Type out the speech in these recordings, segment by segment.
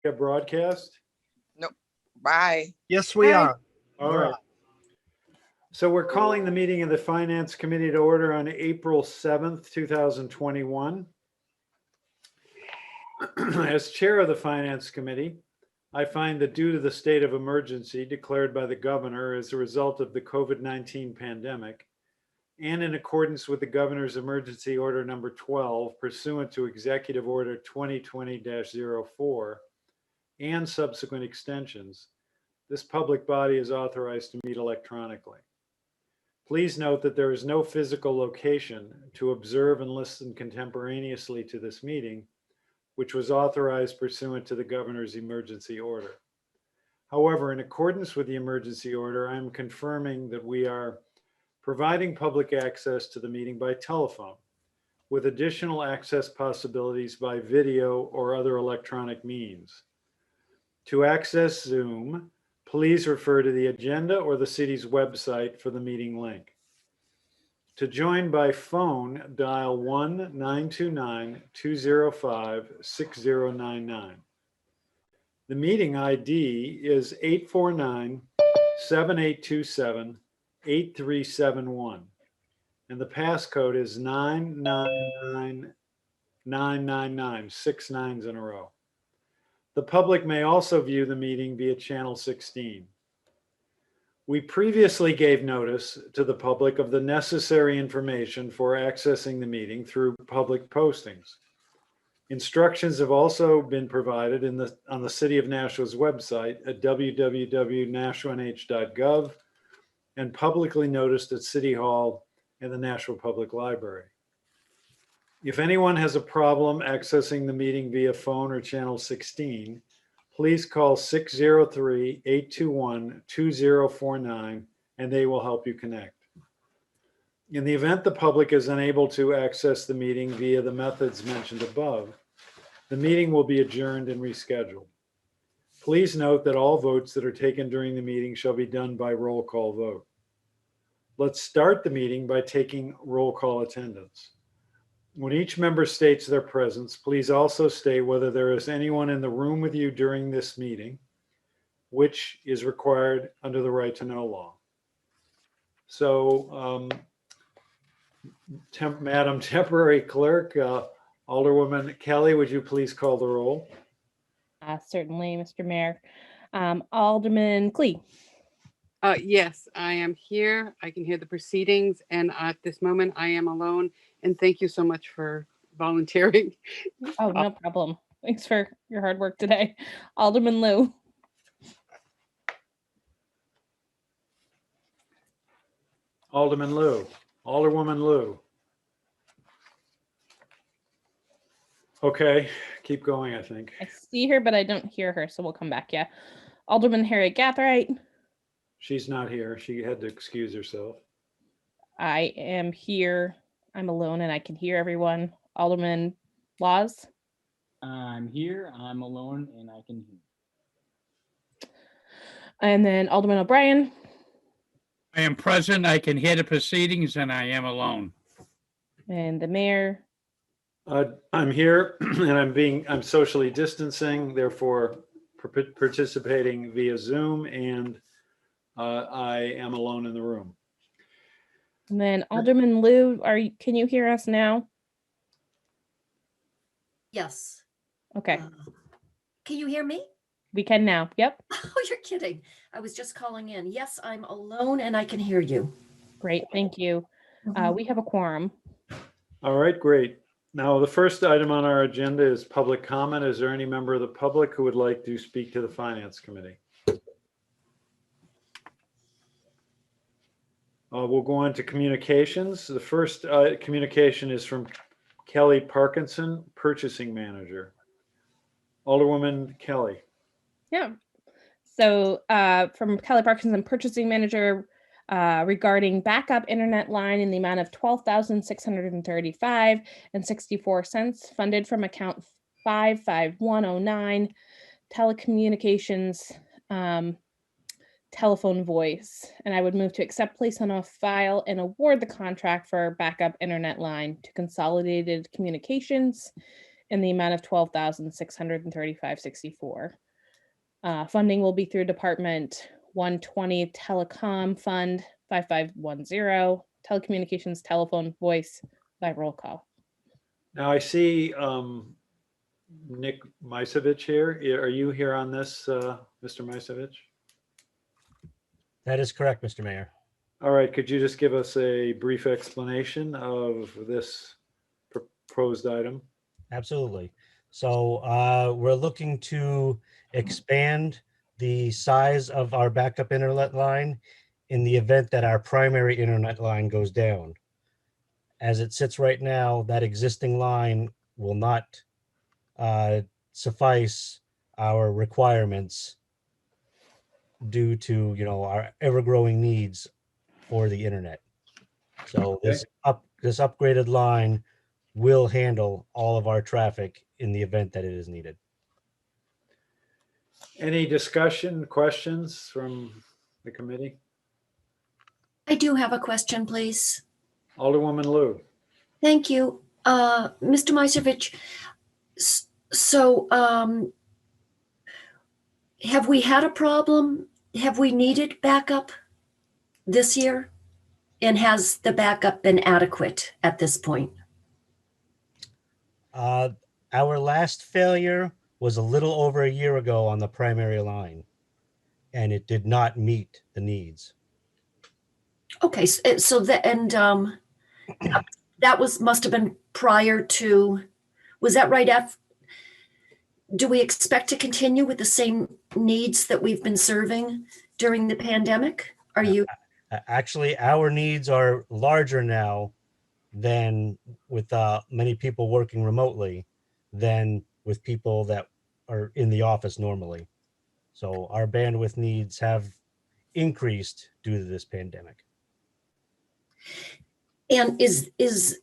a broadcast? Nope. Bye. Yes, we are. All right. So we're calling the meeting of the Finance Committee to order on April 7th, 2021. As chair of the Finance Committee, I find that due to the state of emergency declared by the governor as a result of the COVID-19 pandemic, and in accordance with the governor's emergency order number 12 pursuant to Executive Order 2020-04 and subsequent extensions, this public body is authorized to meet electronically. Please note that there is no physical location to observe and listen contemporaneously to this meeting, which was authorized pursuant to the governor's emergency order. However, in accordance with the emergency order, I am confirming that we are providing public access to the meeting by telephone, with additional access possibilities by video or other electronic means. To access Zoom, please refer to the agenda or the city's website for the meeting link. To join by phone, dial 1-929-205-6099. The meeting ID is 849-7827-8371. And the passcode is 999999, 6 nines in a row. The public may also view the meeting via channel 16. We previously gave notice to the public of the necessary information for accessing the meeting through public postings. Instructions have also been provided on the City of Nashua's website at www.nashuanh.gov and publicly noticed at City Hall and the Nashua Public Library. If anyone has a problem accessing the meeting via phone or channel 16, please call 603-821-2049 and they will help you connect. In the event the public is unable to access the meeting via the methods mentioned above, the meeting will be adjourned and rescheduled. Please note that all votes that are taken during the meeting shall be done by roll call vote. Let's start the meeting by taking roll call attendance. When each member states their presence, please also state whether there is anyone in the room with you during this meeting, which is required under the right to know law. So, Madam Temporary Clerk, Alderwoman Kelly, would you please call the roll? Certainly, Mr. Mayor. Alderman Clee. Yes, I am here. I can hear the proceedings, and at this moment I am alone. And thank you so much for volunteering. Oh, no problem. Thanks for your hard work today. Alderman Liu. Alderman Liu. Alderwoman Liu. Okay, keep going, I think. I see her, but I don't hear her, so we'll come back. Yeah. Alderman Harriet Gathright. She's not here. She had to excuse herself. I am here. I'm alone and I can hear everyone. Alderman Laws. I'm here. I'm alone and I can hear. And then Alderman O'Brien. I am present. I can hear the proceedings and I am alone. And the mayor. I'm here and I'm socially distancing, therefore participating via Zoom, and I am alone in the room. And then Alderman Liu, can you hear us now? Yes. Okay. Can you hear me? We can now. Yep. Oh, you're kidding. I was just calling in. Yes, I'm alone and I can hear you. Great. Thank you. We have a quorum. All right, great. Now, the first item on our agenda is public comment. Is there any member of the public who would like to speak to the Finance Committee? We'll go on to communications. The first communication is from Kelly Parkinson, Purchasing Manager. Alderwoman Kelly. Yeah. So from Kelly Parkinson, Purchasing Manager, regarding backup internet line in the amount of $12,635.64 funded from account 55109 telecommunications telephone voice. And I would move to accept, place on a file, and award the contract for backup internet line to Consolidated Communications in the amount of $12,635.64. Funding will be through Department 120 Telecom Fund 5510, Telecommunications, Telephone, Voice by roll call. Now I see Nick Misevich here. Are you here on this, Mr. Misevich? That is correct, Mr. Mayor. All right, could you just give us a brief explanation of this proposed item? Absolutely. So we're looking to expand the size of our backup internet line in the event that our primary internet line goes down. As it sits right now, that existing line will not suffice our requirements due to, our ever-growing needs for the internet. So this upgraded line will handle all of our traffic in the event that it is needed. Any discussion, questions from the committee? I do have a question, please. Alderwoman Lou. Thank you. Mr. Misevich, so have we had a problem? Have we needed backup this year? And has the backup been adequate at this point? Our last failure was a little over a year ago on the primary line, and it did not meet the needs. Okay, so that must have been prior to, was that right after? Do we expect to continue with the same needs that we've been serving during the pandemic? Are you? Actually, our needs are larger now than with many people working remotely than with people that are in the office normally. So our bandwidth needs have increased due to this pandemic. And is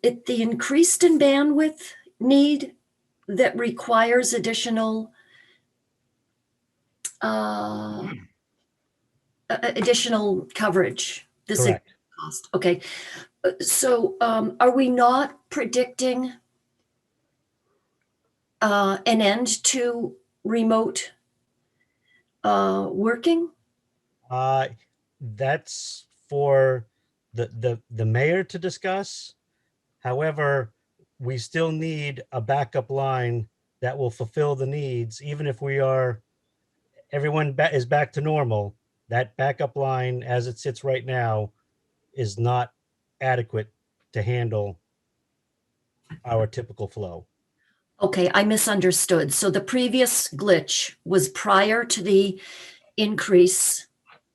it the increased in bandwidth need that requires additional coverage? This Correct. cost. Okay. So are we not predicting an end to remote working? That's for the mayor to discuss. However, we still need a backup line that will fulfill the needs, even if everyone is back to normal. That backup line, as it sits right now, is not adequate to handle our typical flow. Okay, I misunderstood. So the previous glitch was prior to the increase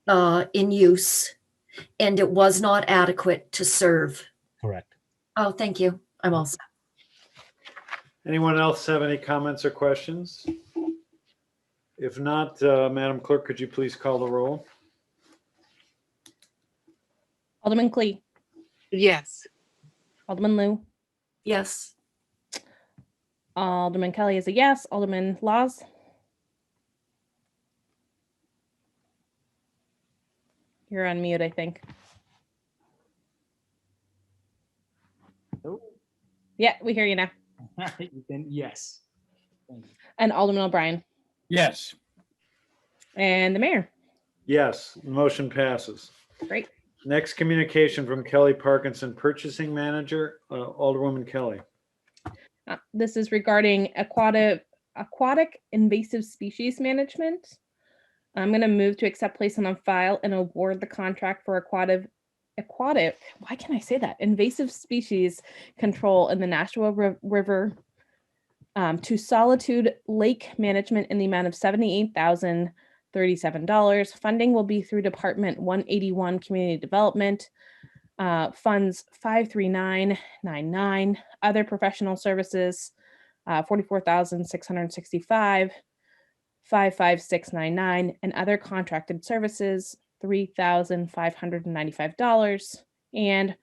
in use, and it was not adequate to serve. Correct. Oh, thank you. I'm all set. Anyone else have any comments or questions? If not, Madam Clerk, could you please call the roll? Alderman Clee, Yes. Alderman Lou, Yes. Alderman Kelly is a yes. Alderman Laws, you're on mute, I think. Oh, Yeah, we hear you now. then yes. Thank you. And Alderman O'Brien Yes. and the mayor. Yes, motion passes. Great. Next communication from Kelly Parkinson, Purchasing Manager, Alderwoman Kelly. This is regarding aquatic invasive species management. I'm going to move to accept, place on file, and award the contract for aquatic, why can I say that? Invasive species control in the Nashua River to Solitude Lake Management in the amount of $78,037. Funding will be through Department 181 Community Development, funds 53999, other professional services 44,665, 55699, and other contracted services $3,595, and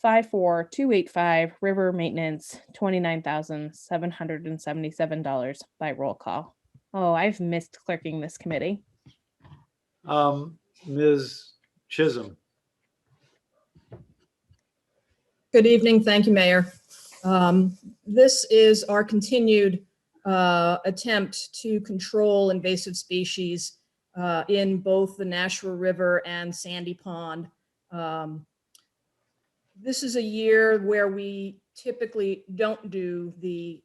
54285 river maintenance $29,777 by roll call. Oh, I've missed clerking this committee. Ms. Chisholm. Good evening. Thank you, Mayor. This is our continued attempt to control invasive species in both the Nashua River and Sandy Pond. This is a year where we typically don't do the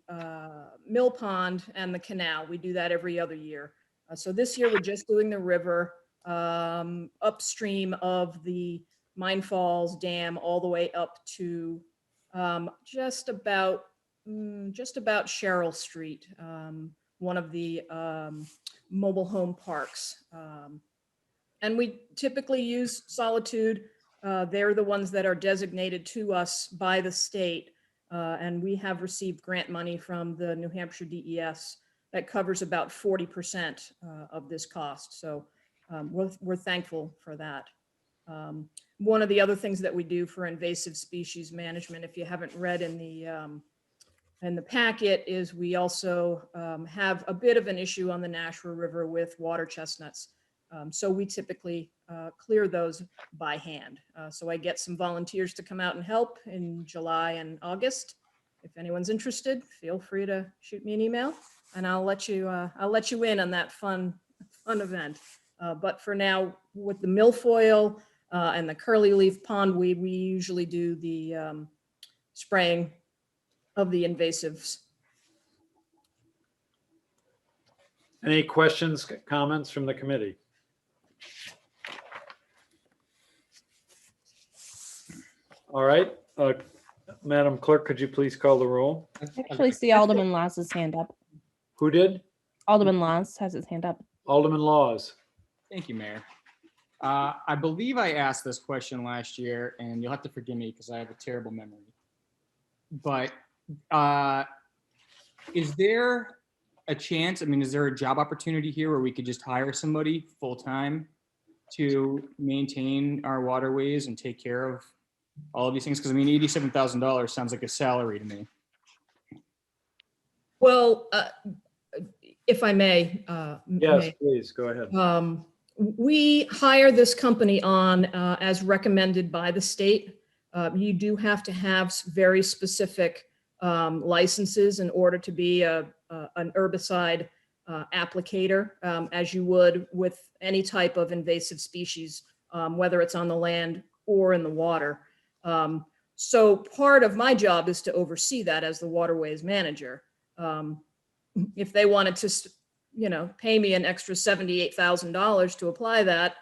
mill pond and the canal. We do that every other year. So this year we're just doing the river upstream of the Mine Falls Dam all the way up to just about Cheryl Street, one of the mobile home parks. And we typically use Solitude. They're the ones that are designated to us by the state. And we have received grant money from the New Hampshire DES that covers about 40% of this cost. So we're thankful for that. One of the other things that we do for invasive species management, if you haven't read in the packet, is we also have a bit of an issue on the Nashua River with water chestnuts. So we typically clear those by hand. So I get some volunteers to come out and help in July and August. If anyone's interested, feel free to shoot me an email, and I'll let you in on that fun event. But for now, with the milfoil and the curly leaf pondweed, we usually do the spraying of the invasives. Any questions, comments from the committee? All right, Madam Clerk, could you please call the roll? I actually see Alderman Laws's hand up. Who did? Alderman Laws has his hand up. Alderman Laws. Thank you, Mayor. I believe I asked this question last year, and you'll have to forgive me because I have a terrible memory. But is there a chance, I mean, is there a job opportunity here where we could just hire somebody full-time to maintain our waterways and take care of all of these things? Because I mean, $87,000 sounds like a salary to me. Well, if I may. Yes, please, go ahead. We hire this company on as recommended by the state. You do have to have very specific licenses in order to be an herbicide applicator, as you would with any type of invasive species, whether it's on the land or in the water. So part of my job is to oversee that as the waterways manager. If they wanted to, pay me an extra $78,000 to apply that.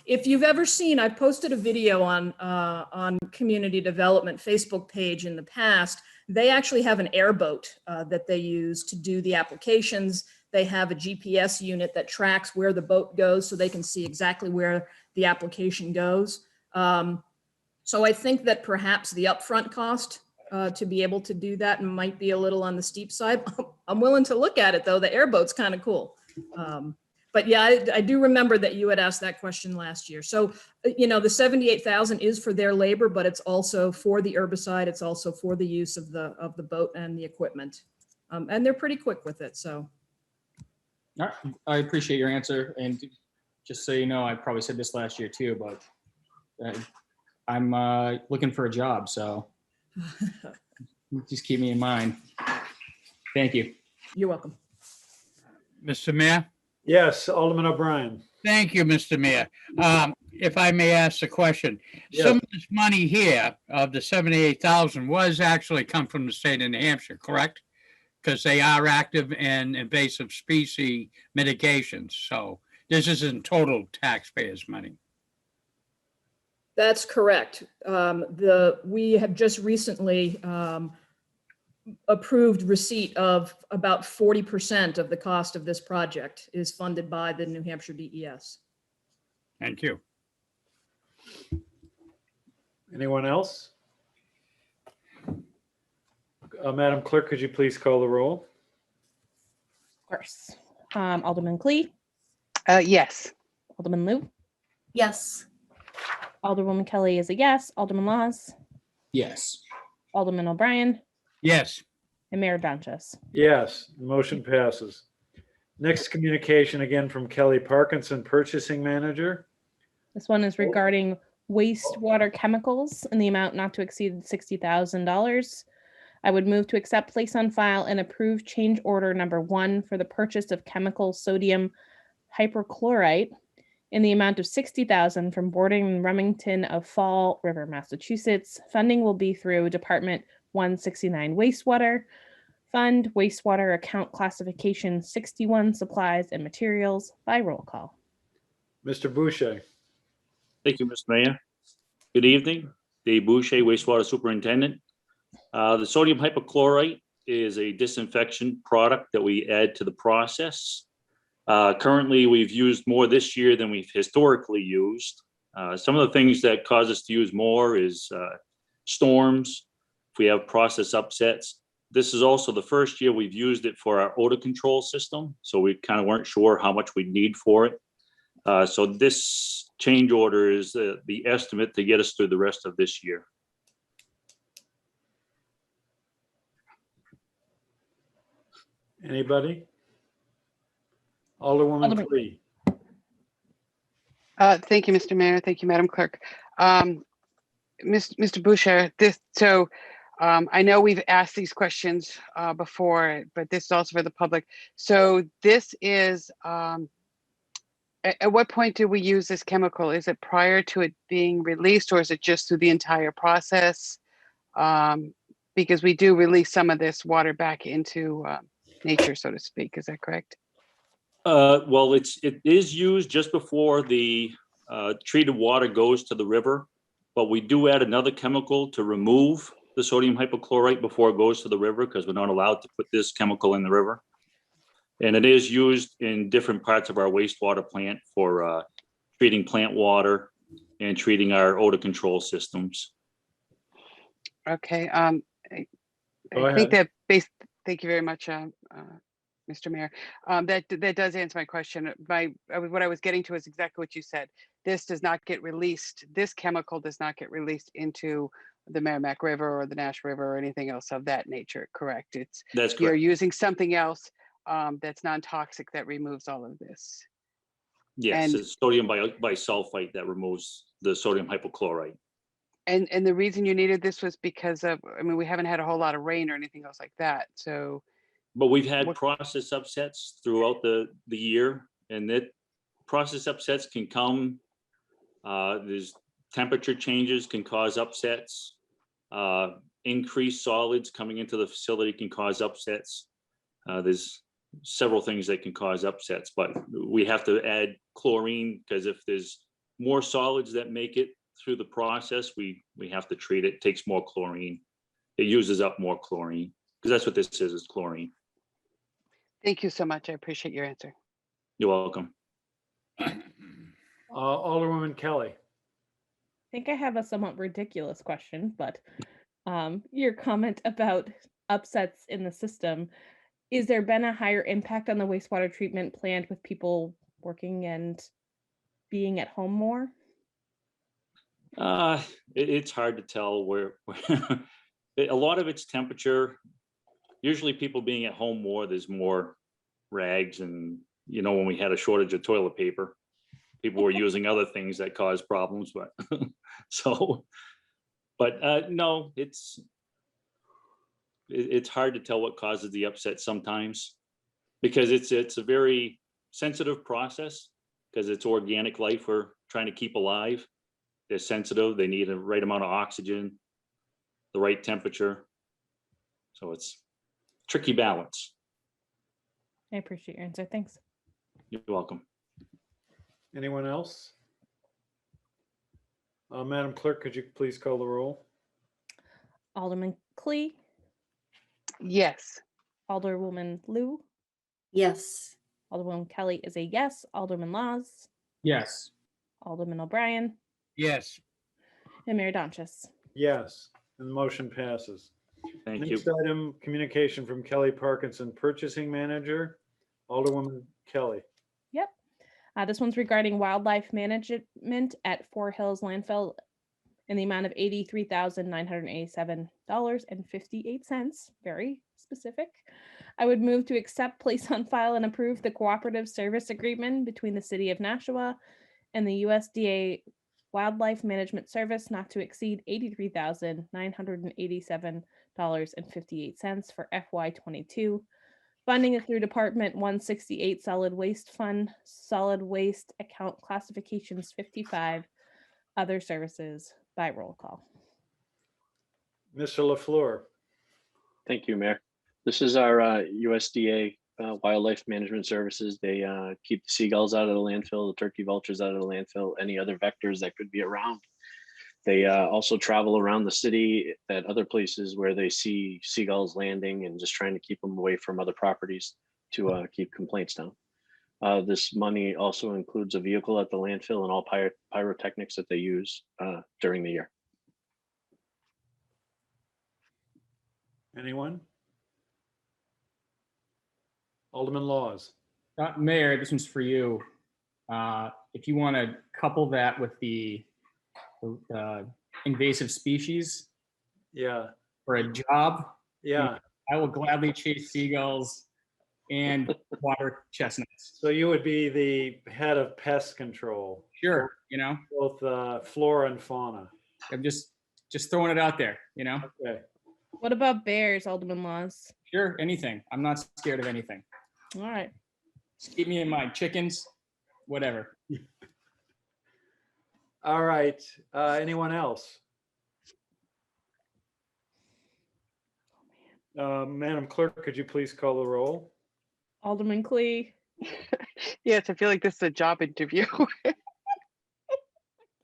If you've ever seen, I posted a video on community development Facebook page in the past. They actually have an airboat that they use to do the applications. They have a GPS unit that tracks where the boat goes so they can see exactly where the application goes. So I think that perhaps the upfront cost to be able to do that might be a little on the steep side. I'm willing to look at it though. The airboat's kind of cool. But yeah, I do remember that you had asked that question last year. So, the 78,000 is for their labor, but it's also for the herbicide. It's also for the use of the boat and the equipment. And they're pretty quick with it, so. All right. I appreciate your answer. And just so you know, I probably said this last year too, but I'm looking for a job, so just keep me in mind. Thank you. You're welcome. Mr. Mayor? Yes, Alderman O'Brien. Thank you, Mr. Mayor. If I may ask a question, Yes. some of this money here of the 78,000 was actually come from the state of New Hampshire, correct? Because they are active in invasive species mitigations. So this isn't total taxpayers' money. That's correct. We have just recently approved receipt of about 40% of the cost of this project is funded by the New Hampshire DES. Thank you. Anyone else? Madam Clerk, could you please call the roll? Of course. Alderman Clee, Yes. Alderman Lou, Yes. Alderwoman Kelly is a yes, Alderman Laws, Yes. Alderman O'Brien, Yes. and Mayor Donches. Yes, the motion passes. Next communication again from Kelly Parkinson, Purchasing Manager. This one is regarding wastewater chemicals in the amount not to exceed $60,000. I would move to accept, place on file, and approve change order number 1 for the purchase of chemical sodium hypochlorite in the amount of $60,000 from Boarding and Remington of Fall River, Massachusetts. Funding will be through Department 169 Wastewater Fund, Wastewater Account Classification 61, Supplies and Materials, by roll call. Mr. Boucher. Thank you, Mr. Mayor. Good evening. Dave Boucher, wastewater superintendent. The sodium hypochlorite is a disinfection product that we add to the process. Currently, we've used more this year than we've historically used. Some of the things that cause us to use more is storms, if we have process upsets. This is also the first year we've used it for our odor control system, so we kind of weren't sure how much we'd need for it. So this change order is the estimate to get us through the rest of this year. Anybody? Alderwoman Alderman- Clee. Thank you, Mr. Mayor. Thank you, Madam Clerk. Mr. Boucher, I know we've asked these questions before, but this is also for the public. So this is, at what point do we use this chemical? Is it prior to it being released, or is it just through the entire process? Because we do release some of this water back into nature, so to speak. Is that correct? Well, it is used just before the treated water goes to the river, but we do add another chemical to remove the sodium hypochlorite before it goes to the river, because we're not allowed to put this chemical in the river. And it is used in different parts of our wastewater plant for treating plant water and treating our odor control systems. Okay. Go I think ahead. thank you very much, Mr. Mayor. That does answer my question. What I was getting to is exactly what you said. This does not get released. This chemical does not get released into the Merrimack River or the Nash River or anything else of that nature, correct? That's You're correct. using something else that's non-toxic that removes all of this. Yes, and- it's sodium bisulfite that removes the sodium hypochlorite. And the reason you needed this was because of, I mean, we haven't had a whole lot of rain or anything else like that. So But we've had What- process upsets throughout the year, and that process upsets can come. There's temperature changes can cause upsets. Increased solids coming into the facility can cause upsets. There's several things that can cause upsets, but we have to add chlorine, because if there's more solids that make it through the process, we have to treat it. It takes more chlorine. It uses up more chlorine, because that's what this is chlorine. thank you so much. I appreciate your answer. You're welcome. Alderwoman Kelly. I think I have a somewhat ridiculous question, but your comment about upsets in the system, is there been a higher impact on the wastewater treatment plant with people working and being at home more? It's hard to tell where a lot of it's temperature. Usually people being at home more, there's more rags, and when we had a shortage of toilet paper, people were using other things that caused problems, but no, it's hard to tell what causes the upset sometimes, because it's a very sensitive process, because it's organic life we're trying to keep alive. They're sensitive. They need the right amount of oxygen, the right temperature. So it's a tricky balance. I appreciate your answer. Thanks. You're welcome. Anyone else? Madam Clerk, could you please call the roll? Alderman Clee, Yes. Alderwoman Lou, Yes. Alderwoman Kelly is a yes, Alderman Laws, Yes. Alderman O'Brien, Yes. and Mayor Donches. Yes, and the motion passes. Thank you. Next item, communication from Kelly Parkinson, Purchasing Manager. Alderwoman Kelly. Yep. This one's regarding wildlife management at Four Hills Landfill in the amount of $83,987.58. Very specific. I would move to accept, place on file, and approve the cooperative service agreement between the City of Nashua and the USDA Wildlife Management Service not to exceed $83,987 $1,058.58 for FY22. Funding is through Department 168 Solid Waste Fund, Solid Waste Account Classifications 55, Other Services, by roll call. Mr. LaFleur, Thank you, Mayor. This is our USDA Wildlife Management Services. They keep the seagulls out of the landfill, the turkey vultures out of the landfill, any other vectors that could be around. They also travel around the city at other places where they see seagulls landing and just trying to keep them away from other properties to keep complaints down. This money also includes a vehicle at the landfill and all pyrotechnics that they use during the year. anyone? Alderman Laws. Mayor, this one's for you. If you want to couple that with the invasive species Yeah, for a job, yeah. I will gladly chase seagulls and water chestnuts. So you would be the head of pest control, Sure, you know, both flora and fauna. I'm just throwing it out there, you know. Okay. What about bears, Alderman Laws? Sure, anything. I'm not scared of anything. All right. Just keep me in mind. Chickens, whatever. All right. Anyone else? Madam Clerk, could you please call the roll? Alderman Clee. Yes, I feel like this is a job interview.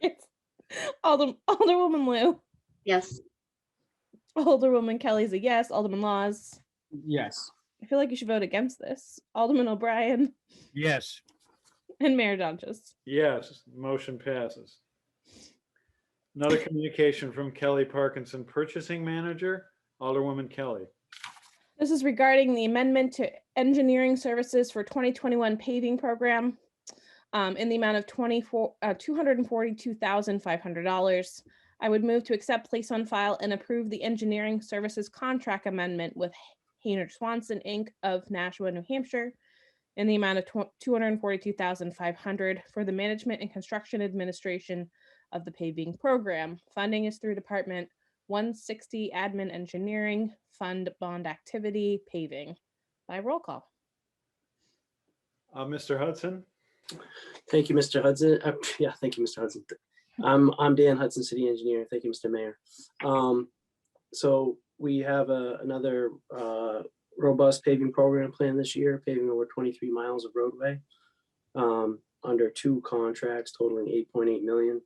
It's Alderwoman Lou. Yes. Alderwoman Kelly's a yes. Alderman Laws. Yes. I feel like you should vote against this. Alderman O'Brien Yes. and Mayor Donches. Yes, motion passes. Another communication from Kelly Parkinson, Purchasing Manager. Alderwoman Kelly. This is regarding the amendment to engineering services for 2021 paving program in the amount of $242,500. I would move to accept, place on file, and approve the engineering services contract amendment with Hayner Swanson, Inc. of Nashua, New Hampshire, in the amount of $242,500 for the management and construction administration of the paving program. Funding is through Department 160 Admin Engineering Fund Bond Activity Paving, by roll call. Mr. Hudson. Thank you, Mr. Hudson. Yeah, thank you, Mr. Hudson. I'm Dan Hudson, City Engineer. Thank you, Mr. Mayor. So we have another robust paving program planned this year, paving over 23 miles of roadway under 2 contracts totaling $8.8 million.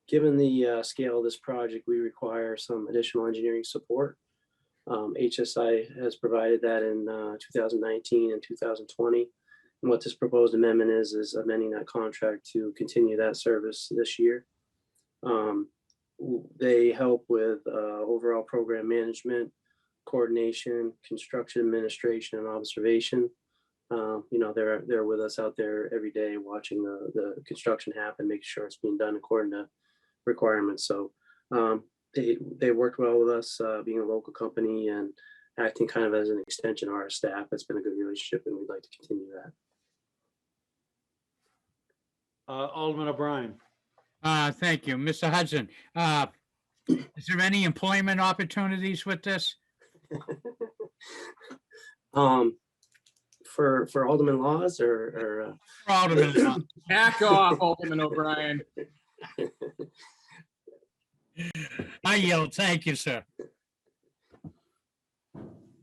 Given the scale of this project, we require some additional engineering support. HSI has provided that in 2019 and 2020. And what this proposed amendment is amending that contract to continue that service this year. They help with overall program management, coordination, construction administration, and observation. They're with us out there every day watching the construction happen, making sure it's being done according to requirements. So they worked well with us, being a local company and acting kind of as an extension of our staff. It's been a good relationship, and we'd like to continue that. Alderman O'Brien. Thank you. Mr. Hudson, is there any employment opportunities with this? For Alderman Laws or Alderman Law. Back off, Alderman O'Brien. I yield. Thank you, sir.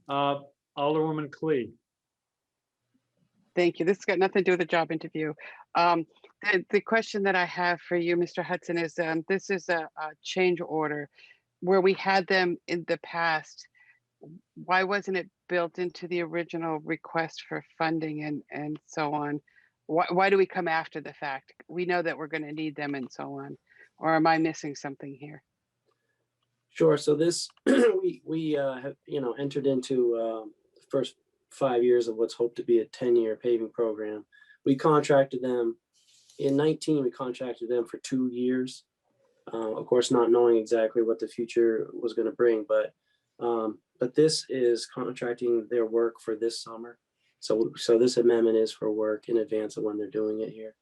Alderwoman Clee. Thank you. This has got nothing to do with the job interview. The question that I have for you, Mr. Hudson, is this is a change order where we had them in the past. Why wasn't it built into the original request for funding and so on? Why do we come after the fact? We know that we're going to need them and so on. Or am I missing something here? Sure. So this we have entered into the first 5 years of what's hoped to be a 10-year paving program. We contracted them in 19. We contracted them for 2 years. Of course, not knowing exactly what the future was going to bring, but this is contracting their work for this summer. So this amendment is for work in advance of when they're doing it here.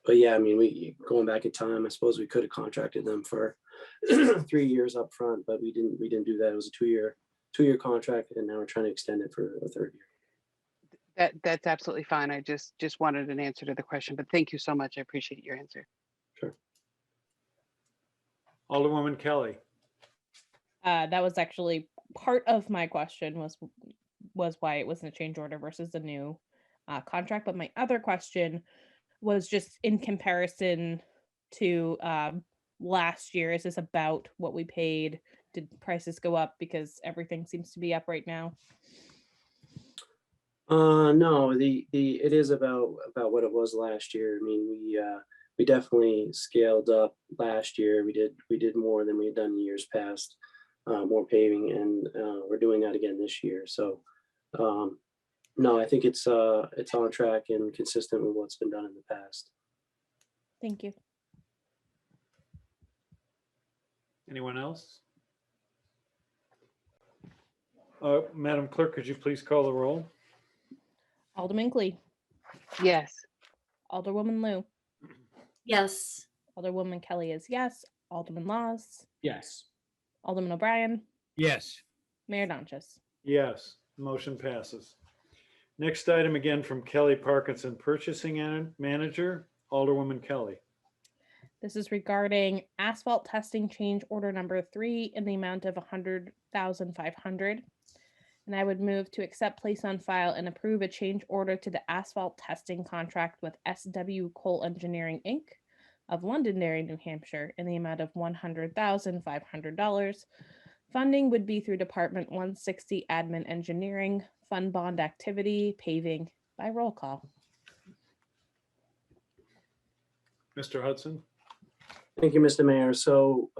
But yeah, I mean, going back in time, I suppose we could have contracted them for 3 years up front, but we didn't do that. It was a two-year contract, and now we're trying to extend it for a third year. That's absolutely fine. I just wanted an answer to the question, but thank you so much. I appreciate your answer. Sure. Alderwoman Kelly. That was actually part of my question was why it wasn't a change order versus a new contract. But my other question was just in comparison to last year. Is this about what we paid? Did prices go up because everything seems to be up right now? No, it is about what it was last year. I mean, we definitely scaled up last year. We did more than we had done in years past, more paving, and we're doing that again this year. So, no, I think it's on track and consistent with what's been done in the past. Thank you. Anyone else? Madam Clerk, could you please call the roll? Alderman Clee, Yes. Alderwoman Lou, Yes. Alderwoman Kelly is yes, Alderman Laws, Yes. Alderman O'Brien, Yes. Mayor Donches. Yes, motion passes. Next item again from Kelly Parkinson, Purchasing Manager, Alderwoman Kelly. This is regarding asphalt testing change order number 3 in the amount of $100,500. And I would move to accept, place on file, and approve a change order to the asphalt testing contract with SW Coal Engineering, Inc. of Londonderry, New Hampshire, in the amount of $100,500. Funding would be through Department 160 Admin Engineering, Fund Bond Activity, Paving, by roll call. Mr. Hudson? Thank you, Mr. Mayor. So,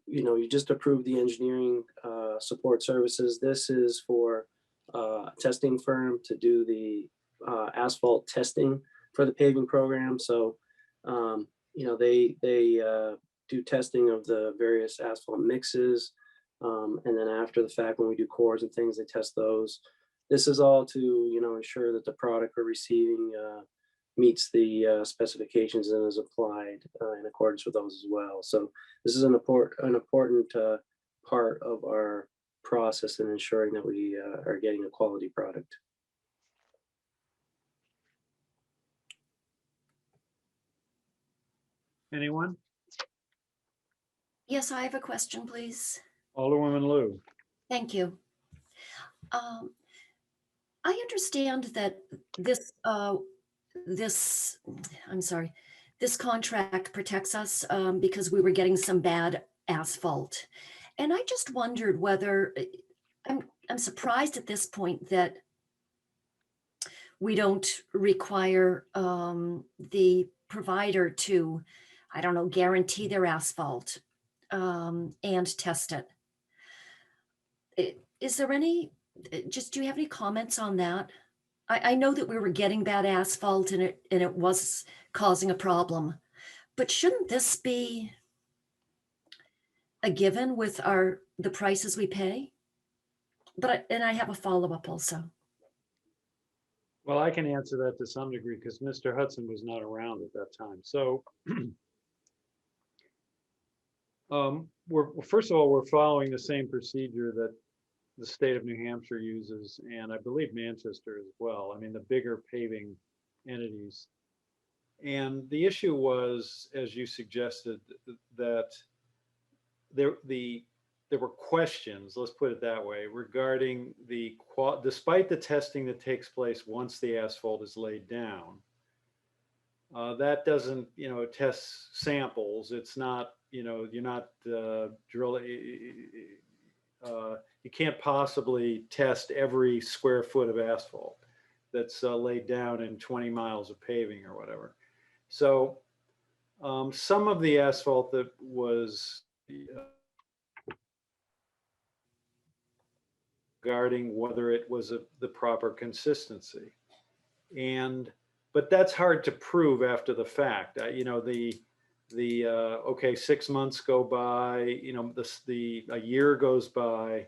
you just approved the engineering support services. This is for a testing firm to do the asphalt testing for the paving program. So, they do testing of the various asphalt mixes. And then after the fact, when we do cores and things, they test those. This is all to, ensure that the product we're receiving meets the specifications and is applied in accordance with those as well. So this is an important part of our process in ensuring that we are getting a quality product. Anyone? Yes, I have a question, please. Alderwoman Lou. Thank you. I understand that this contract protects us because we were getting some bad asphalt. And I just wondered whether, I'm surprised at this point that we don't require the provider to, I don't know, guarantee their asphalt and test it. Is there any, do you have any comments on that? I know that we were getting bad asphalt and it was causing a problem, but shouldn't this be a given with the prices we pay? And I have a follow-up also. Well, I can answer that to some degree because Mr. Hudson was not around at that time. So first of all, we're following the same procedure that the state of New Hampshire uses, and I believe Manchester as well. I mean, the bigger paving entities. And the issue was, as you suggested, that there were questions, let's put it that way, regarding despite the testing that takes place once the asphalt is laid down. That doesn't, test samples. It's not, you're not drilling. You can't possibly test every square foot of asphalt that's laid down in 20 miles of paving or whatever. So some of the asphalt that was regarding whether it was the proper consistency. But that's hard to prove after the fact. Okay, 6 months go by, a year goes by,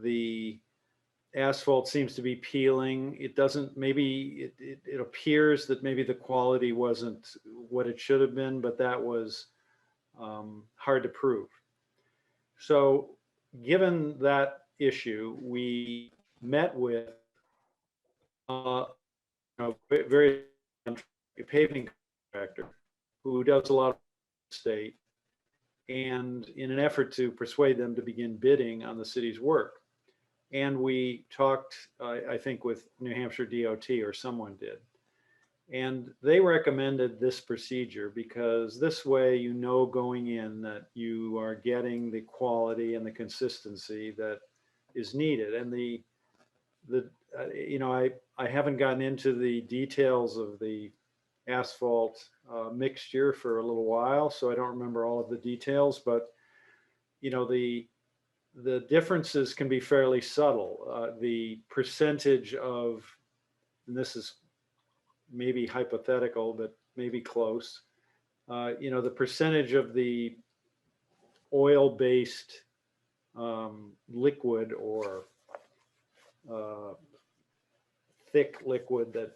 the asphalt seems to be peeling. It doesn't, maybe it appears that maybe the quality wasn't what it should have been, but that was hard to prove. So given that issue, we met with very paving contractor who does a lot of state, and in an effort to persuade them to begin bidding on the city's work. And we talked, I think, with New Hampshire DOT, or someone did. And they recommended this procedure because this way, you know, going in that you are getting the quality and the consistency that is needed. And I haven't gotten into the details of the asphalt mixture for a little while, so I don't remember all of the details, but the differences can be fairly subtle. The percentage of, and this is maybe hypothetical, but maybe close, the percentage of the oil-based liquid or thick liquid that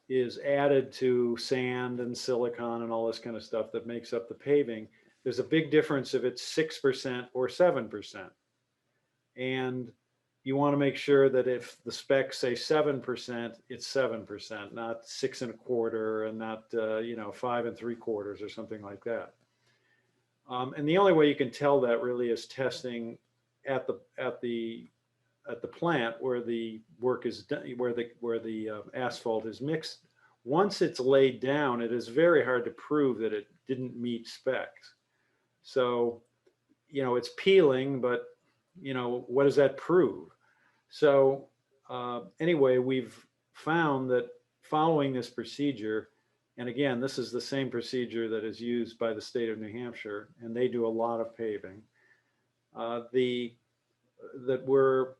is added to sand and silicon and all this kind of stuff that makes up the paving, there's a big difference if it's 6% or 7%. And you want to make sure that if the specs say 7%, it's 7%, not 6 1/4 and not 5 3/4 or something like that. And the only way you can tell that really is testing at the plant where the work is done, where the asphalt is mixed. Once it's laid down, it is very hard to prove that it didn't meet specs. So, it's peeling, but what does that prove? So anyway, we've found that following this procedure, and again, this is the same procedure that is used by the state of New Hampshire, and they do a lot of paving, that we're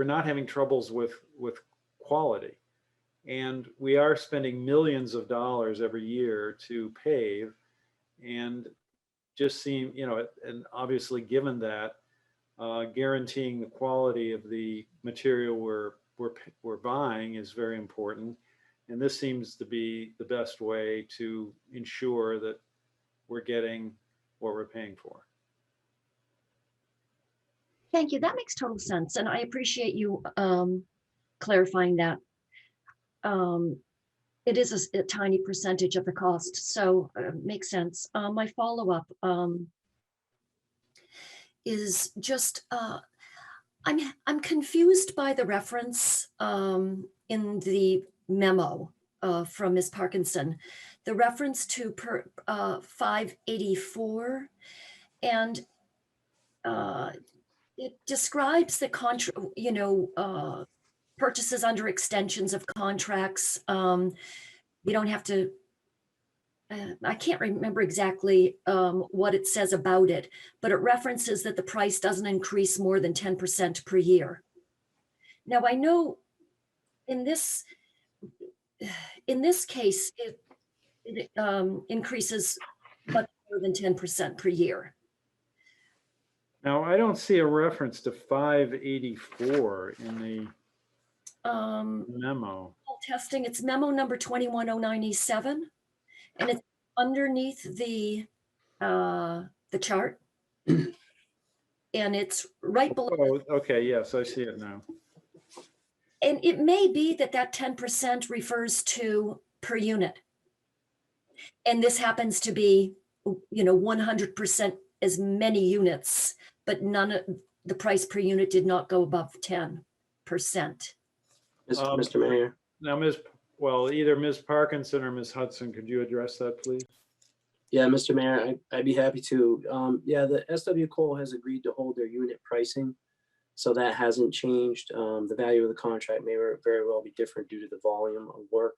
not having troubles with quality. And we are spending millions of dollars every year to pave, and just seem, and obviously given that, guaranteeing the quality of the material we're buying is very important. And this seems to be the best way to ensure that we're getting what we're paying for. Thank you. That makes total sense. And I appreciate you clarifying that. It is a tiny percentage of the cost, so makes sense. My follow-up is just, I'm confused by the reference in the memo from Ms. Parkinson, the reference to 584, and it describes the purchases under extensions of contracts. You don't have to, I can't remember exactly what it says about it, but it references that the price doesn't increase more than 10% per year. Now, I know in this case, it increases much more than 10% per year. Now, I don't see a reference to 584 in the memo. Testing, it's memo number 2109E7, and it's underneath the chart. And it's right below. Oh, okay, yes, I see it now. And it may be that 10% refers to per unit. And this happens to be, 100% as many units, but none of the price per unit did not go above 10%. Mr. Mayor. Now, either Ms. Parkinson or Ms. Hudson, could you address that, please? Yeah, Mr. Mayor, I'd be happy to. The SW Cole has agreed to hold their unit pricing, so that hasn't changed. The value of the contract may very well be different due to the volume of work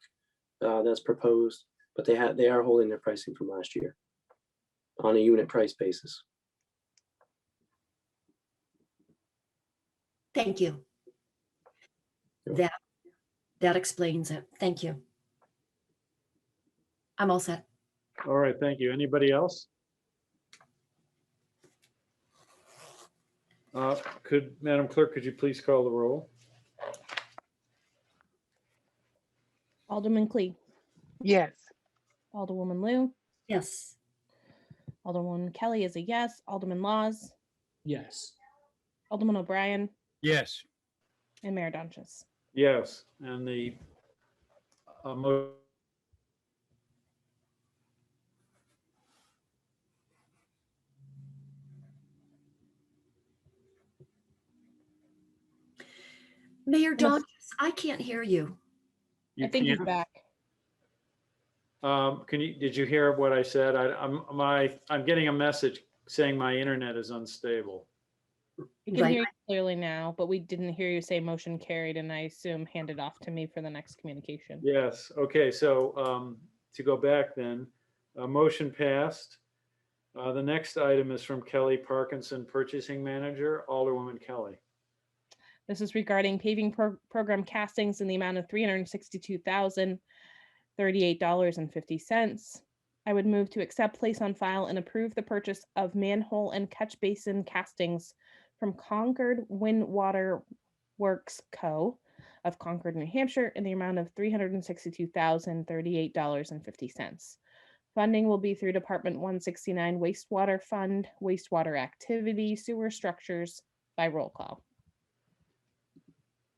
that's proposed, but they are holding their pricing from last year on a unit price basis. Thank you. That explains it. Thank you. I'm all set. All right, thank you. Anybody else? Madam Clerk, could you please call the roll? Alderman Clee, Yes. Alderwoman Lou, Yes. Alderwoman Kelly is a yes. Alderman Laws, Yes. Alderman O'Brien, Yes. and Mayor Donches. Yes, and the mo- Mayor Yes. Donches, I can't hear you. you I think he's can't. back. Did you hear what I said? I'm getting a message saying my internet is unstable. We can Right. hear you clearly now, but we didn't hear you say motion carried, and I assume handed off to me for the next communication. Yes, okay, so to go back then, motion passed. The next item is from Kelly Parkinson, Purchasing Manager, Alderwoman Kelly. This is regarding paving program castings in the amount of $362,038.50. I would move to accept, place on file, and approve the purchase of manhole and catch basin castings from Concord Wind Water Works Co. of Concord, New Hampshire, in the amount of $362,038.50. Funding will be through Department 169 Wastewater Fund, Wastewater Activity, Sewer Structures, by roll call.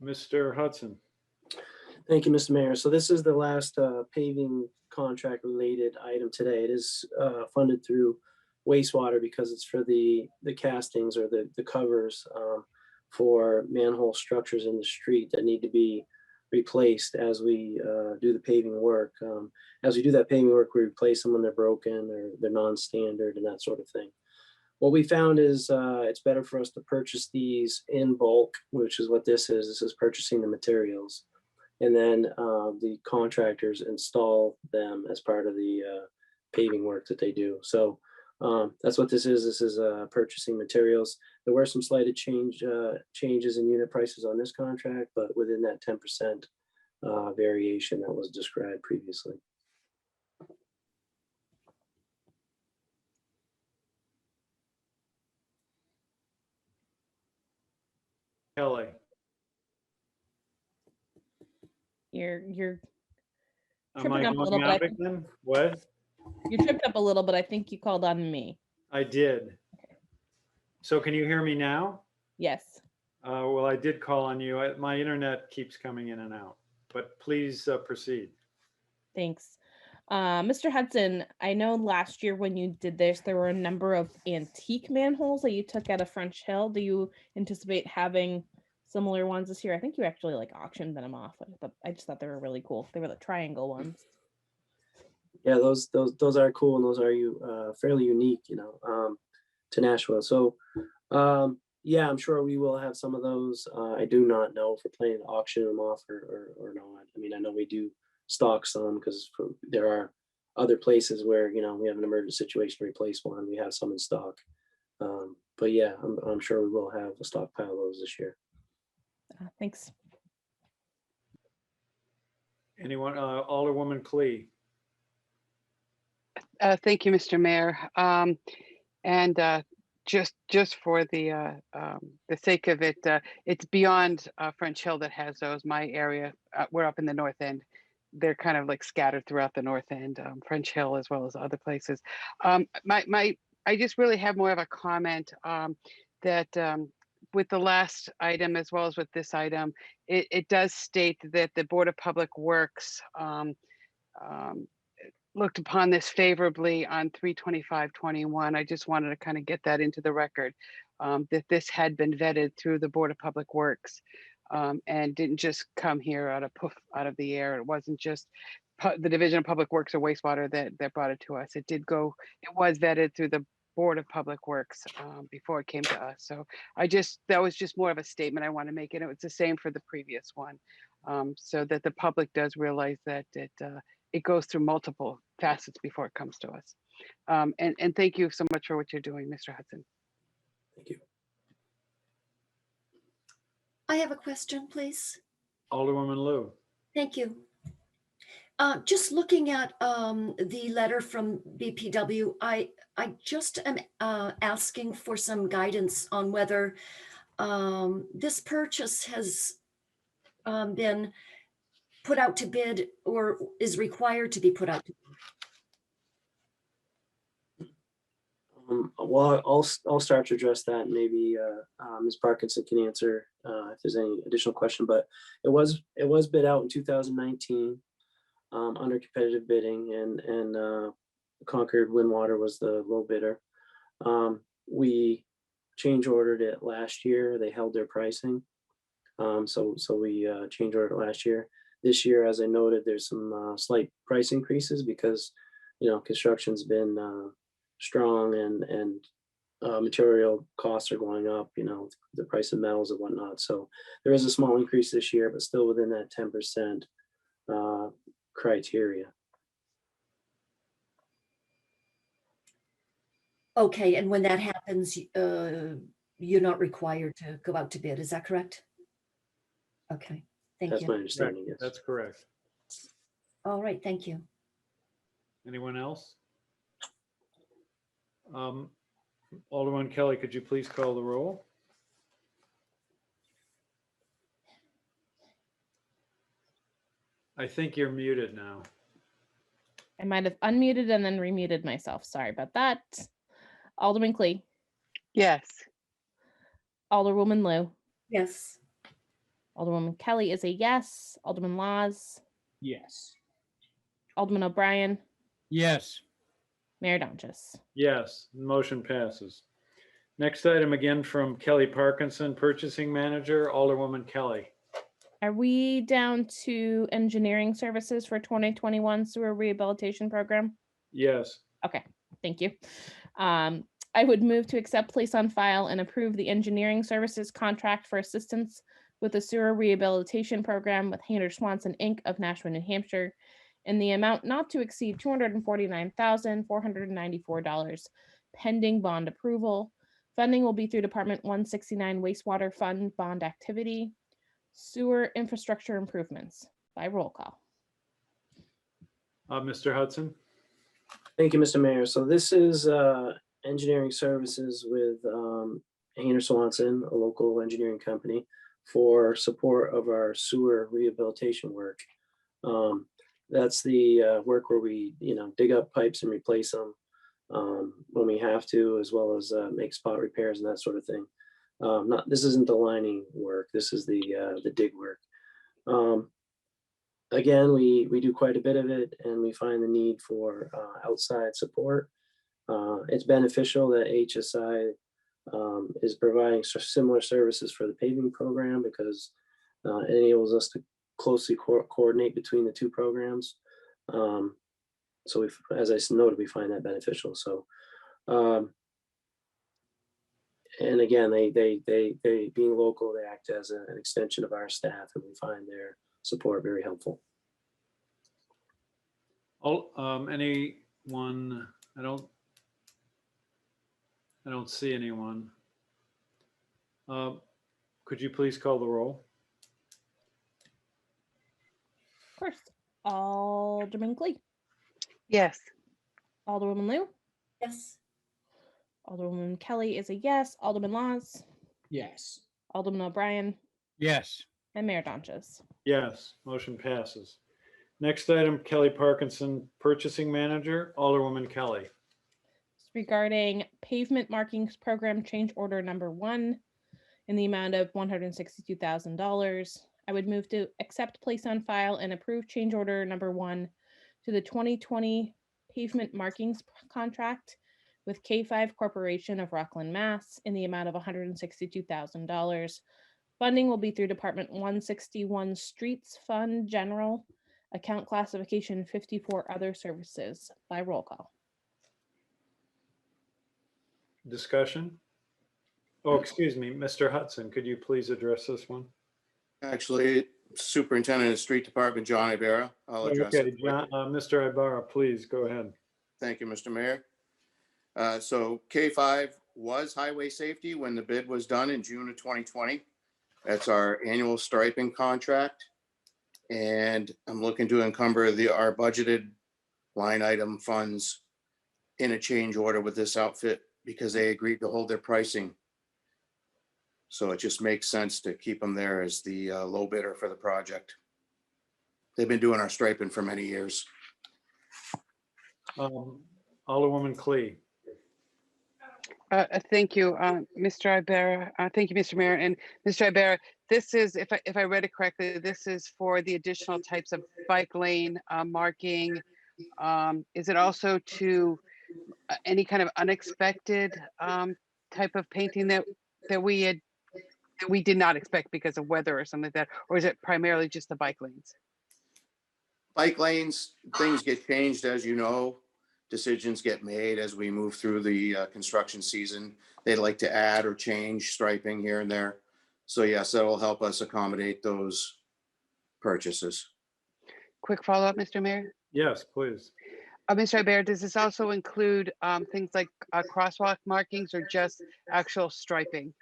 Mr. Hudson. Thank you, Mr. Mayor. So this is the last paving contract related item today. It is funded through wastewater because it's for the castings or the covers for manhole structures in the street that need to be replaced as we do the paving work. As we do that paving work, we replace them when they're broken or they're non-standard and that sort of thing. What we found is it's better for us to purchase these in bulk, which is what this is. This is purchasing the materials. And then the contractors install them as part of the paving work that they do. So that's what this is. This is purchasing materials. There were some slight changes in unit prices on this contract, but within that 10% variation that was described previously. Kelly. You're Am I tripping up a little going out bit. again? What? You tripped up a little, but I think you called on me. I did. So can you hear me now? Yes. Well, I did call on you. My internet keeps coming in and out, but please proceed. Thanks. Mr. Hudson, I know last year when you did this, there were a number of antique manholes that you took out of French Hill. Do you anticipate having similar ones this year? I think you actually like auctioned them off. I just thought they were really cool. They were the triangle ones. Yeah, those are cool, and those are fairly unique, to Nashua. So yeah, I'm sure we will have some of those. I do not know if we're planning to auction them off or not. I mean, I know we do stock some because there are other places where we have an emergency situation to replace one. We have some in stock. But yeah, I'm sure we will have a stockpile of those this year. Thanks. Anyone? Alderwoman Clee. Thank you, Mr. Mayor. And just for the sake of it, it's beyond French Hill that has those. My area, we're up in the north end. They're kind of like scattered throughout the north end, French Hill as well as other places. I just really have more of a comment that with the last item as well as with this item, it does state that the Board of Public Works looked upon this favorably on 3/25/21. I just wanted to kind of get that into the record, that this had been vetted through the Board of Public Works and didn't just come here out of the air. It wasn't just the Division of Public Works or Wastewater that brought it to us. It was vetted through the Board of Public Works before it came to us. So that was just more of a statement I want to make, and it was the same for the previous one, so that the public does realize that it goes through multiple facets before it comes to us. And thank you so much for what you're doing, Mr. Hudson. Thank you. I have a question, please. Alderwoman Lou. Thank you. Just looking at the letter from BPW, I just am asking for some guidance on whether this purchase has been put out to bid or is required to be put out to bid. Well, I'll start to address that. Maybe Ms. Parkinson can answer if there's any additional question. But it was bid out in 2019 under competitive bidding, and Concord Windwater was the low bidder. We change ordered it last year. They held their pricing, so we change ordered it last year. This year, as I noted, there's some slight price increases because construction's been strong and material costs are going up, the price of metals and whatnot. So there is a small increase this year, but still within that 10% criteria. Okay, and when that happens, you're not required to go out to bid, is that correct? Okay, thank That's my you. understanding, yes. That's correct. All right, thank you. Anyone else? Alderman Kelly, could you please call the roll? I think you're muted now. I might have unmuted and then remuted myself. Sorry about that. Alderman Clee, Yes. Alderwoman Lou, Yes, Alderwoman Kelly is a yes. Alderman Laws, Yes. Alderman O'Brien, Yes. Mayor Donches. Yes, motion passes. Next item again from Kelly Parkinson, Purchasing Manager, Alderwoman Kelly. Are we down to engineering services for 2021 sewer rehabilitation program? Yes. Okay, thank you. I would move to accept, place on file, and approve the engineering services contract for assistance with the sewer rehabilitation program with Hayner Swanson Inc. of Nashua, New Hampshire, in the amount not to exceed $249,494, pending bond approval. Funding will be through Department 169 wastewater fund bond activity, sewer infrastructure improvements, by roll call. Mr. Hudson? Thank you, Mr. Mayor. So this is engineering services with Hayner Swanson, a local engineering company, for support of our sewer rehabilitation work. That's the work where we, dig up pipes and replace them when we have to, as well as make spot repairs and that sort of thing. This isn't the lining work. This is the dig work. Again, we do quite a bit of it, and we find the need for outside support. It's beneficial that HSI is providing similar services for the paving program because it enables us to closely coordinate between the two programs. So as I noted, we find that beneficial. So, and again, they being local, they act as an extension of our staff, and we find their support very helpful. Anyone? I don't see anyone. Could you please call the roll? Of course. Alderman Clee, Yes. Alderwoman Lou, yes, Alderwoman Kelly is a yes. Alderman Laws, Yes. Alderman O'Brien, Yes. and Mayor Donches. Yes, motion passes. Next item, Kelly Parkinson, Purchasing Manager, Alderwoman Kelly. Regarding pavement markings program change order number 1 in the amount of $162,000. I would move to accept, place on file, and approve change order number 1 to the 2020 pavement markings contract with K5 Corporation of Rockland, Mass. In the amount of $162,000. Funding will be through Department 161 Streets Fund General, account classification 54 other services, by roll call. Discussion? Oh, excuse me, Mr. Hudson, could you please address this one? Actually, Superintendent of Street Department, John Ibarra. I'll address Okay, it. John, Mr. Ibarra, please go ahead. Thank you, Mr. Mayor. So K5 was highway safety when the bid was done in June of 2020. That's our annual striping contract. And I'm looking to encumber our budgeted line item funds in a change order with this outfit because they agreed to hold their pricing. So it just makes sense to keep them there as the low bidder for the project. They've been doing our striping for many years. Alderwoman Clee. Thank you, Mr. Ibarra. Thank you, Mr. Mayor. And Mr. Ibarra, this is, if I read it correctly, this is for the additional types of bike lane marking. Is it also to any kind of unexpected type of painting that we did not expect because of weather or something like that? Or is it primarily just the bike lanes? Bike lanes, things get changed, as you know. Decisions get made as we move through the construction season. They'd like to add or change striping here and there. So yes, that will help us accommodate those purchases. Quick follow-up, Mr. Mayor. Yes, please. Mr. Ibarra, does this also include things like crosswalk markings or just actual striping?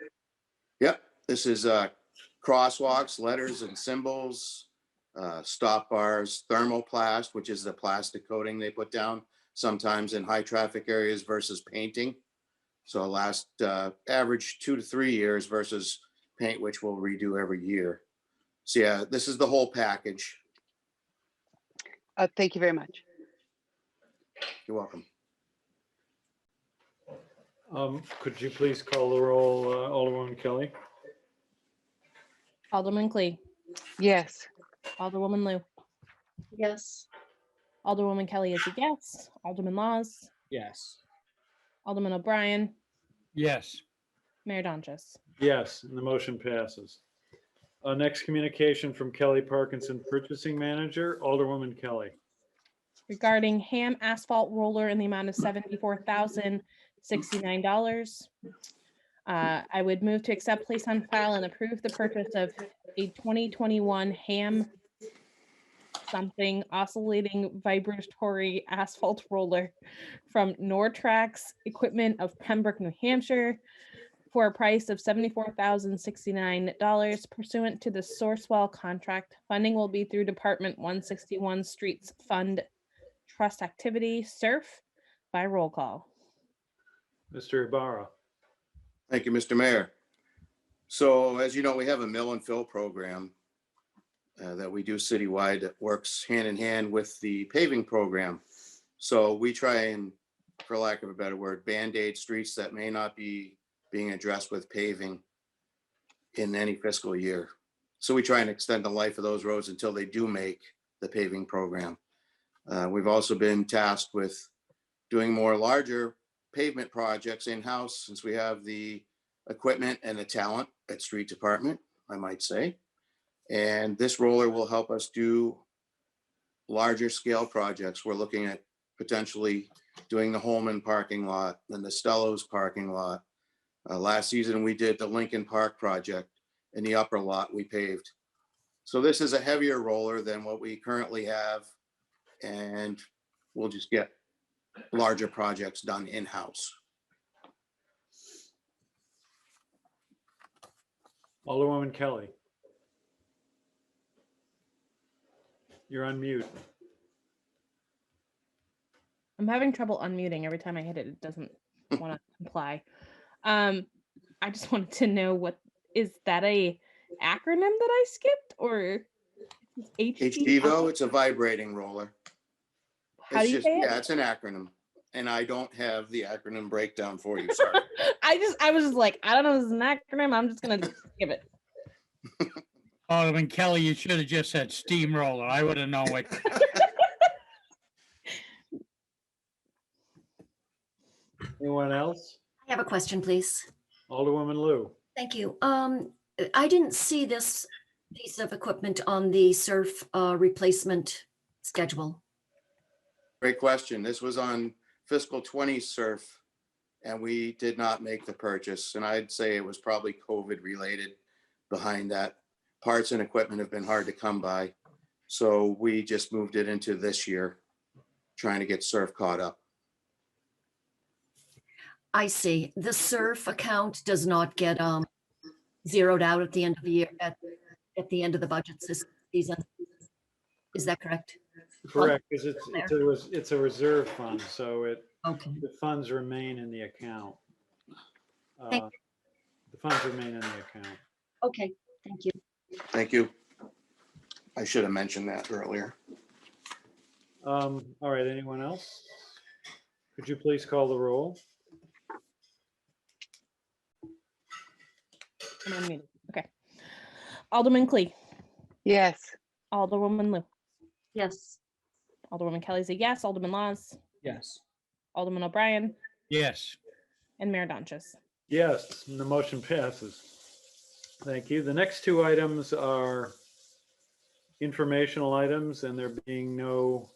Yep, this is crosswalks, letters and symbols, stop bars, thermoplast, which is the plastic coating they put down sometimes in high traffic areas versus painting. So last average 2 to 3 years versus paint, which we'll redo every year. So yeah, this is the whole package. Thank you very much. You're welcome. Could you please call the roll, Alderwoman Kelly? Alderman Clee, Yes. Alderwoman Lou, Yes. Alderwoman Kelly is a yes, Alderman Laws, Yes. Alderman O'Brien, Yes. Mayor Donches. Yes, and the motion passes. Next communication from Kelly Parkinson, Purchasing Manager, Alderwoman Kelly. Regarding Ham asphalt roller in the amount of $74,069. I would move to accept, place on file, and approve the purchase of a 2021 Ham something oscillating vibratory asphalt roller from Nortrax Equipment of Pembroke, New Hampshire, for a price of $74,069 pursuant to the Sourcewell contract. Funding will be through Department 161 Streets Fund Trust Activity, SURF, by roll call. Mr. Ibarra. Thank you, Mr. Mayor. So as you know, we have a mill and fill program that we do citywide that works hand in hand with the paving program. So we try and, for lack of a better word, Band-Aid streets that may not be being addressed with paving in any fiscal year. So we try and extend the life of those roads until they do make the paving program. We've also been tasked with doing more larger pavement projects in-house since we have the equipment and the talent at Street Department, I might say. And this roller will help us do larger scale projects. We're looking at potentially doing the Holman parking lot and the Stellos parking lot. Last season, we did the Lincoln Park project in the upper lot we paved. So this is a heavier roller than what we currently have, and we'll just get larger projects done in-house. Alderwoman Kelly. You're on mute. I'm having trouble unmuting. Every time I hit it, it doesn't want to comply. I just wanted to know, what is that, a acronym that I skipped, or HDVO, it's a vibrating roller. How It's do you just, say it? yeah, it's an acronym. And I don't have the acronym breakdown for you, sorry. I was just like, I don't know if it's an acronym. I'm just gonna skip it. Alderman Kelly, you should have just said steamroller. I would have known what. Anyone else? I have a question, please. Alderwoman Lou. Thank you. I didn't see this piece of equipment on the SURF replacement schedule. Great question. This was on fiscal 20 SURF, and we did not make the purchase. And I'd say it was probably COVID related behind that. Parts and equipment have been hard to come by. So we just moved it into this year, trying to get SURF caught up. I see. The SURF account does not get zeroed out at the end of the year, at the end of the budget season. Is that correct? Correct, because it's a reserve fund, so Okay. the funds remain in the account. Thank The funds remain in the account. Okay, thank you. Thank you. I should have mentioned that earlier. All right, anyone else? Could you please call the roll? Am I muted? Okay. Alderman Clee, Yes. Alderwoman Lou, Yes. Alderwoman Kelly's a yes, Alderman Laws, Yes. Alderman O'Brien, Yes. and Mayor Donches. Yes, and the motion passes. Thank you. The next two items are informational items, and there being no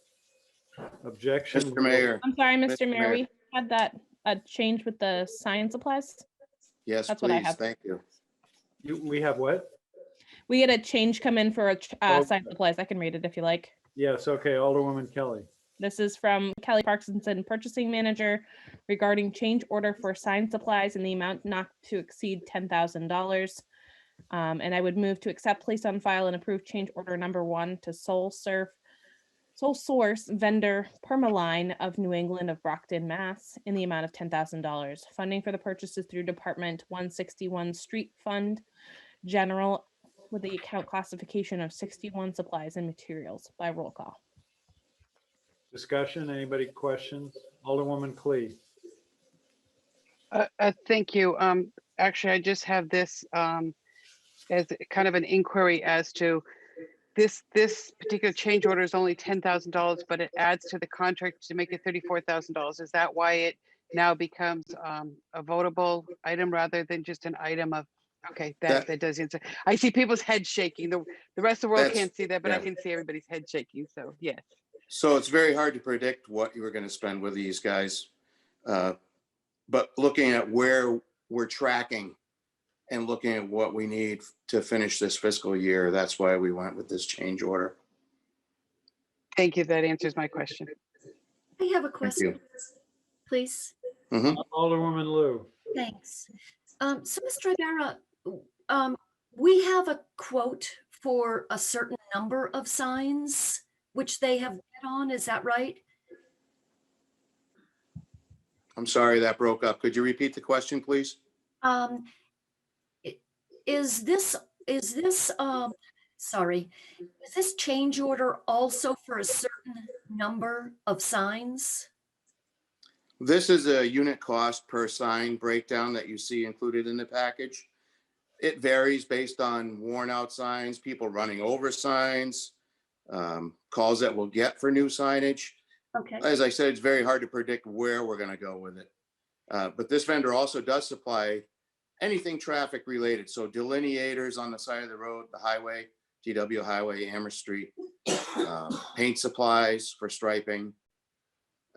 objection. Mr. Mayor, I'm sorry, Mr. Mr. Mayor, Mayor. we had that change with the science supplies. yes, That's what I please, have. thank you. We have what? We had a change come in for Oh. science supplies. I can read it if you like. Yes, okay, Alderwoman Kelly. This is from Kelly Parkinson, Purchasing Manager, regarding change order for science supplies in the amount not to exceed $10,000. And I would move to accept, place on file, and approve change order number 1 to Sole Source Vendor Permaline of New England of Brockton, Mass. in the amount of $10,000. Funding for the purchase is through Department 161 Street Fund General with the account classification of 61 supplies and materials by roll call. Discussion, anybody questions? Alderwoman Clee. Thank you. Actually, I just have this as kind of an inquiry as to this particular change order is only $10,000, but it adds to the contract to make it $34,000. Is that why it now becomes a votable item rather than just an item of? Okay, that does answer. I see people's heads shaking. The rest of the world That's- can't see that, but I yeah. can see everybody's head shaking. So yes. So it's very hard to predict what you were going to spend with these guys. But looking at where we're tracking and looking at what we need to finish this fiscal year, that's why we went with this change order. Thank you. That answers my question. I have a Thank question, you. please. Alderwoman Lou. Thanks. So, Mr. Ibarra, we have a quote for a certain number of signs, which they have bid on, is that right? I'm sorry that broke up. Could you repeat the question, please? Is this change order also for a certain number of signs? This is a unit cost per sign breakdown that you see included in the package. It varies based on worn out signs, people running over signs, calls that we'll get for new signage. Okay. As I said, it's very hard to predict where we're going to go with it. But this vendor also does supply anything traffic related. So delineators on the side of the road, the highway, GW Highway, Amherst Street, paint supplies for striping.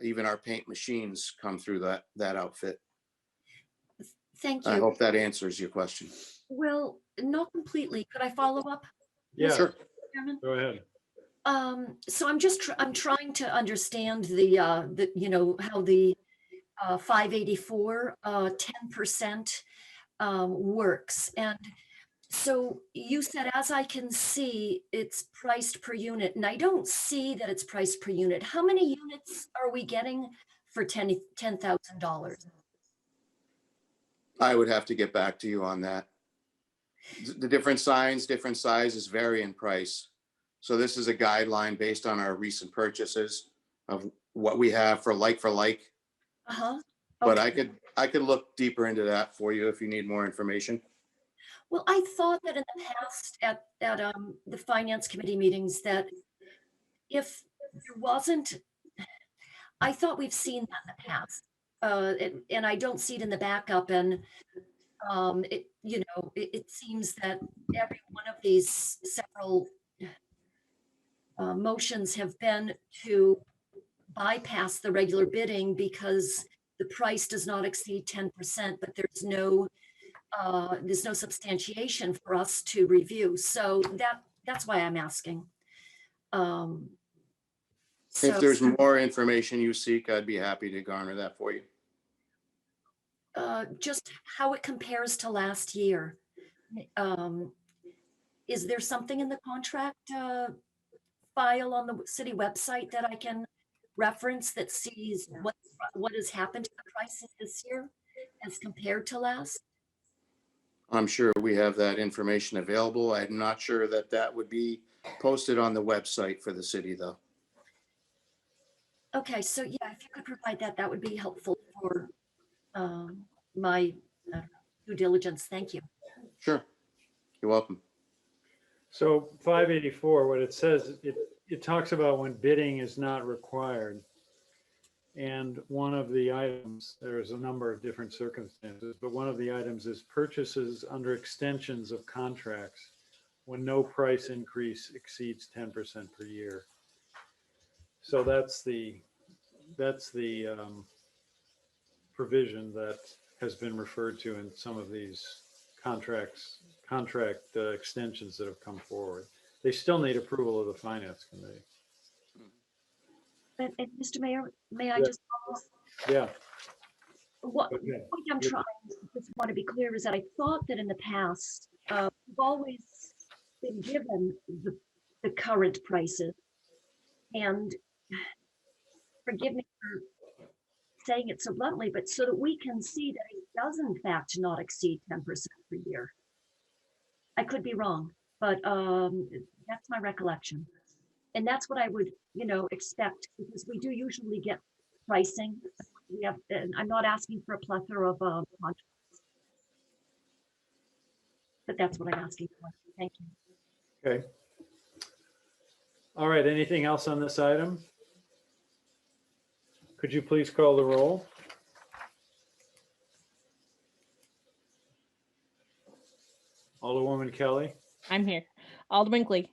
Even our paint machines come through that outfit. Thank you. I hope that answers your question. Well, not completely. Could I follow up? Yeah, Sure. Chairman? go ahead. So I'm trying to understand the how the 584 10% works. And so you said, as I can see, it's priced per unit, and I don't see that it's priced per unit. How many units are we getting for $10,000? I would have to get back to you on that. The different signs, different sizes vary in price. So this is a guideline based on our recent purchases of what we have for like. Uh-huh. But Okay. I could look deeper into that for you if you need more information. Well, I thought that in the past at the finance committee meetings that if there wasn't, I thought we've seen that in the past. And I don't see it in the backup. And it seems that every one of these several motions have been to bypass the regular bidding because the price does not exceed 10%, but there's no substantiation for us to review. So that's why I'm asking. If there's more information you seek, I'd be happy to garner that for you. Just how it compares to last year. Is there something in the contract file on the city website that I can reference that sees what has happened to the prices this year as compared to last? I'm sure we have that information available. I'm not sure that would be posted on the website for the city, though. Okay, so yeah, if you could provide that, that would be helpful for my due diligence. Thank you. Sure. You're welcome. So 584, what it says, it talks about when bidding is not required. And one of the items, there's a number of different circumstances, but one of the items is purchases under extensions of contracts when no price increase exceeds 10% per year. So that's the provision that has been referred to in some of these contract extensions that have come forward. They still need approval of the Finance Committee. And Mr. Mayor, may I Yeah. just follow up? Yeah. What Okay. the point I'm trying, just want to be clear, is that I thought that in the past, we've always been given the current prices. And forgive me for saying it so bluntly, but so that we can see that it does in fact not exceed 10% per year. I could be wrong, but that's my recollection. And that's what I would, expect, because we do usually get pricing. We have, and I'm not asking for a plethora of contracts, but that's what I'm asking for. Thank you. Okay. All right, anything else on this item? Could you please call the roll? Alderwoman Kelly? I'm here. Alderman Clee,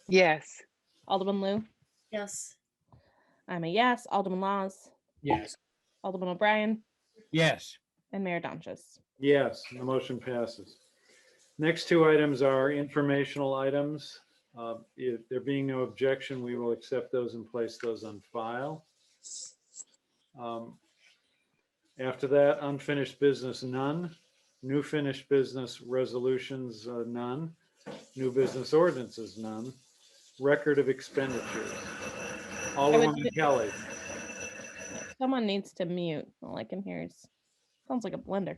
Yes. Alderman Lou, Yes. I'm a yes. Alderman Laws, Yes. Alderman O'Brien, Yes. and Mayor Donches. Yes, the motion passes. Next two items are informational items. If there being no objection, we will accept those and place those on file. After that, unfinished business, none. New finished business resolutions, none. New business ordinances, none. Record of expenditures. Alderwoman Kelly. Someone needs to mute. All I can hear is sounds like a blender.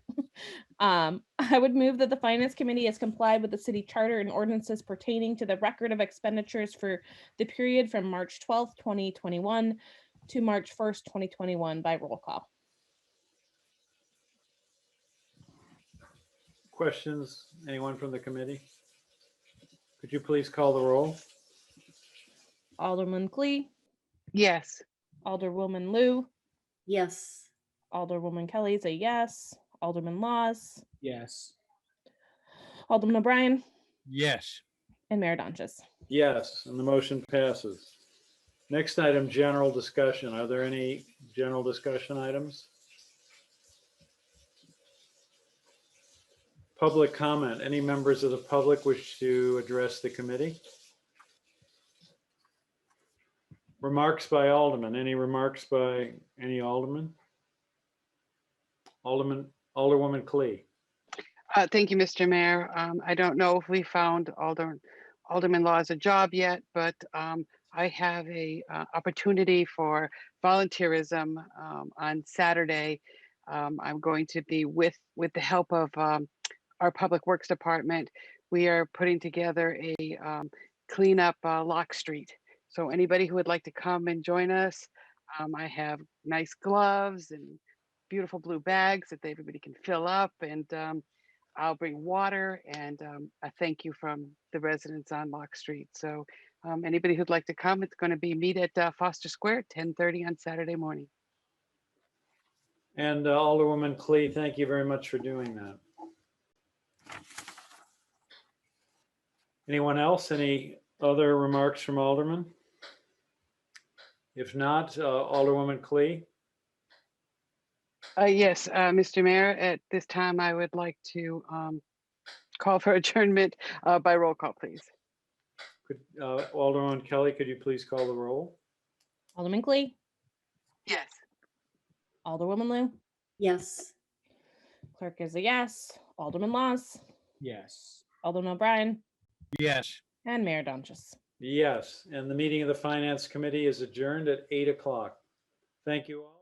I would move that the Finance Committee has complied with the city charter and ordinances pertaining to the record of expenditures for the period from March 12th, 2021 to March 1st, 2021 by roll call. Questions? Anyone from the committee? Could you please call the roll? Alderman Clee, Yes. Alderwoman Lou, Yes. Alderwoman Kelly's a yes. Alderman Laws, Yes. Alderman O'Brien, Yes. and Mayor Donches. Yes, and the motion passes. Next item, general discussion. Are there any general discussion items? Public comment. Any members of the public wish to address the committee? Remarks by alderman. Any remarks by any alderman? Alderwoman Clee. Thank you, Mr. Mayor. I don't know if we found Alderman Laws a job yet, but I have a opportunity for volunteerism on Saturday. I'm going to be with the help of our Public Works Department. We are putting together a clean up Lock Street. So anybody who would like to come and join us, I have nice gloves and beautiful blue bags that everybody can fill up, and I'll bring water and a thank you from the residents on Lock Street. So anybody who'd like to come, it's going to be meet at Foster Square at 10:30 on Saturday morning. And Alderwoman Clee, thank you very much for doing that. Anyone else? Any other remarks from Alderman? If not, Alderwoman Clee. Yes, Mr. Mayor, at this time, I would like to call for adjournment by roll call, please. Could Alderwoman Kelly, could you please call the roll? Alderman Clee, Yes. Alderwoman Lou, Yes. clerk is a yes. Alderman Laws, Yes. Alderman O'Brien, Yes. and Mayor Donches. Yes, and the meeting of the Finance Committee is adjourned at 8 o'clock. Thank you all.